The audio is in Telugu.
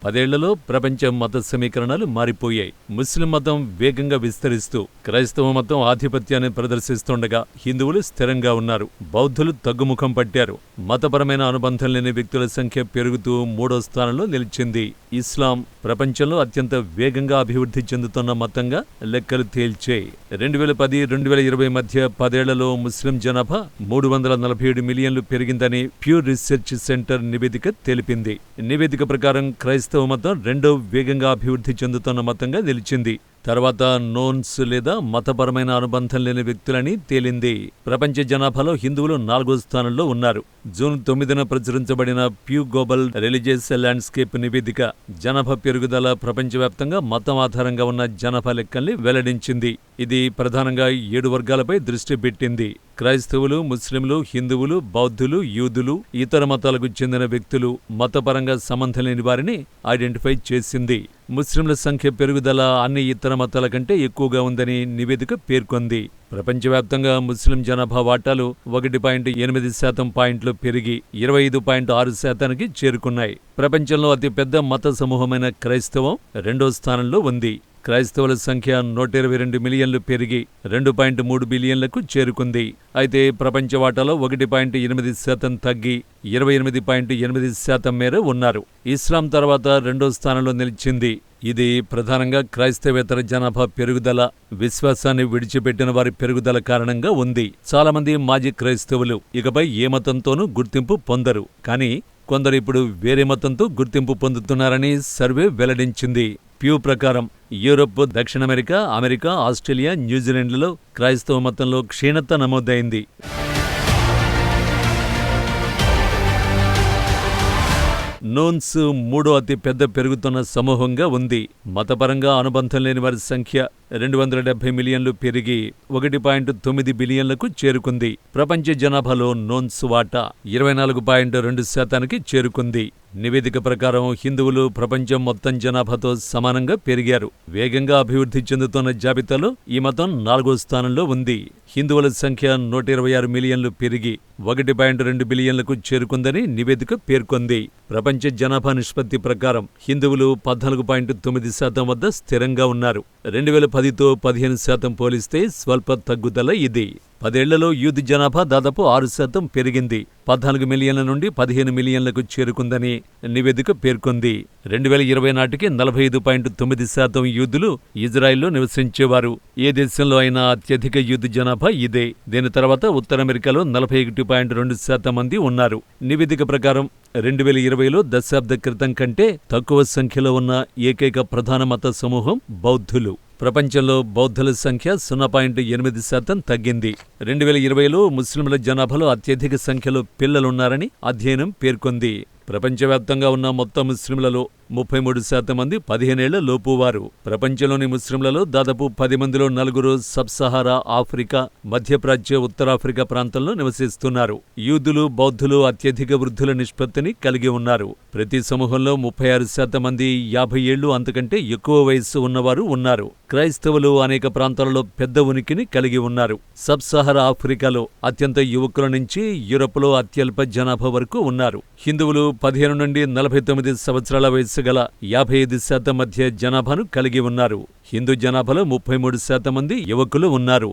10 ఏళ్లలో ప్రపంచ మత సమీకరణాలు మారిపోయాయి. ముస్లిం మతం వేగంగా విస్తరిస్తూ క్రైస్తవ మతం ఆధిపత్యాన్ని ప్రదర్శిస్తుండగా హిందువులు స్థిరంగా ఉన్నారు. బౌద్ధులు తగ్గుముఖం పట్టారు. మతపరమైన అనుబంధం లేని వ్యక్తుల సంఖ్య పెరుగుతూ 3వ స్థానంలో నిలిచింది. ఇస్లాం ప్రపంచంలో అత్యంత వేగంగా అభివృద్ధి చెందుతున్న మతంగా లెక్కలు తేల్చాయి. 2010-2020 మధ్య 10 ఏళ్లలో ముస్లిం జనాభా 347 మిలియన్లు పెరిగిందని ప్యూ రీసెర్చ్ సెంటర్ నివేదిక తెలిపింది. నివేదిక ప్రకారం క్రైస్తవ మతం 2వ వేగంగా అభివృద్ధి చెందుతున్న మతంగా నిలిచింది. తర్వాత నోన్స్ లేదా మతపరమైన అనుబంధం లేని వ్యక్తులని తేలింది. ప్రపంచ జనాభాలో హిందువులు 4వ స్థానంలో ఉన్నారు. జూన్ 9న ప్రచురించబడిన ప్యూ గ్లోబల్ రిలీజియస్ ల్యాండ్స్కేప్ నివేదిక జనాభా పెరుగుదల ప్రపంచవ్యాప్తంగా మతం ఆధారంగా ఉన్న జనాభా లెక్కల్ని వెల్లడించింది. ఇది ప్రధానంగా 7 వర్గాలపై దృష్టి పెట్టింది. క్రైస్తవులు, ముస్లింలు, హిందువులు, బౌద్ధులు, యూదులు, ఇతర మతాలకు చెందిన వ్యక్తులు, మతపరంగా సంబంధం లేని వారిని ఐడెంటిఫై చేసింది. ముస్లింల సంఖ్య పెరుగుదల అన్ని ఇతర మతాల కంటే ఎక్కువగా ఉందని నివేదిక పేర్కొంది. ప్రపంచవ్యాప్తంగా ముస్లిం జనాభా వాటాలు 1.8% పాయింట్లు పెరిగి 25.6% చేరుకున్నాయి. ప్రపంచంలో అతిపెద్ద మత సమూహమైన క్రైస్తవం 2వ స్థానంలో ఉంది. క్రైస్తవుల సంఖ్య 122 మిలియన్లు పెరిగి 2.3 బిలియన్లకు చేరుకుంది. అయితే ప్రపంచ వాటాలో 1.8% తగ్గి 28.8% మేర ఉన్నారు. ఇస్లాం తర్వాత 2వ స్థానంలో నిలిచింది. ఇది ప్రధానంగా క్రైస్తవేతర జనాభా పెరుగుదల, విశ్వాసాన్ని విడిచిపెట్టిన వారి పెరుగుదల కారణంగా ఉంది. చాలామంది మాజీ క్రైస్తవులు ఇకపై ఏ మతంతోనూ గుర్తింపు పొందరు. కానీ కొందరు ఇప్పుడు వేరే మతంతో గుర్తింపు పొందుతున్నారని సర్వే వెల్లడించింది. ప్యూ ప్రకారం యూరప్, దక్షిణ అమెరికా, ఆస్ట్రేలియా, న్యూజిలాండ్లలో క్రైస్తవ మతంలో క్షీణత నమోదైంది. నోన్స్ 3వ అతి పెద్ద పెరుగుతున్న సమూహంగా ఉంది. మతపరంగా అనుబంధం లేని వారి సంఖ్య 270 మిలియన్లు పెరిగి 1.9 బిలియన్లకు చేరుకుంది. ప్రపంచ జనాభాలో నోన్స్ వాటా 24.2%కి చేరుకుంది. నివేదిక ప్రకారం హిందువులు ప్రపంచం మొత్తం జనాభాతో సమానంగా పెరిగారు. వేగంగా అభివృద్ధి చెందుతున్న జాబితాలో ఈ మతం 4వ స్థానంలో ఉంది. హిందువుల సంఖ్య 126 మిలియన్లు పెరిగి 1.2 బిలియన్లకు చేరుకుందని నివేదిక పేర్కొంది. ప్రపంచ జనాభా నిష్పత్తి ప్రకారం హిందువులు 14.9% వద్ద స్థిరంగా ఉన్నారు. 2010తో 15% పోలిస్తే స్వల్ప తగ్గుదల ఇది. 10 ఏళ్లలో యూత్ జనాభా దాదాపు 6% పెరిగింది. 14 మిలియన్ల నుండి 15 మిలియన్లకు చేరుకుందని నివేదిక పేర్కొంది. 2020 నాటికి 45.9% యూదులు ఇజ్రాయెల్లో నివసించేవారు. ఏ దేశంలో అయినా అత్యధిక యూత్ జనాభా ఇదే. దీని తర్వాత ఉత్తర అమెరికాలో 41.2% మంది ఉన్నారు. నివేదిక ప్రకారం 2020లో దశాబ్ద క్రితం కంటే తక్కువ సంఖ్యలో ఉన్న ఏకైక ప్రధాన మత సమూహం బౌద్ధులు. ప్రపంచంలో బౌద్ధుల సంఖ్య 0.8% తగ్గింది. 2020లో ముస్లింల జనాభాలో అత్యధిక సంఖ్యలో పిల్లలున్నారని అధ్యయనం పేర్కొంది. ప్రపంచవ్యాప్తంగా ఉన్న మొత్తం ముస్లింలలో 33% మంది 15 ఏళ్ల లోపువారు. ప్రపంచంలోని ముస్లింలలో దాదాపు 10 మందిలో 4 సబ్-సహారా ఆఫ్రికా, మధ్యప్రాచ్య, ఉత్తరాఫ్రికా ప్రాంతంలో నివసిస్తున్నారు. యూదులు, బౌద్ధులు అత్యధిక వృద్ధుల నిష్పత్తిని కలిగి ఉన్నారు. ప్రతి సమూహంలో 36% మంది 50 ఏళ్లు అంతకంటే ఎక్కువ వయస్సు ఉన్నవారు ఉన్నారు. క్రైస్తవులు అనేక ప్రాంతాలలో పెద్ద ఉనికిని కలిగి ఉన్నారు. సబ్-సహారా ఆఫ్రికాలో అత్యంత యువకుల నుంచి యూరప్లో అత్యల్ప జనాభా వరకు ఉన్నారు. హిందువులు 15 నుండి 49 సంవత్సరాల వయస్సు గల 55% మధ్య జనాభాను కలిగి ఉన్నారు. హిందూ జనాభాలో 33% మంది యువకులు ఉన్నారు.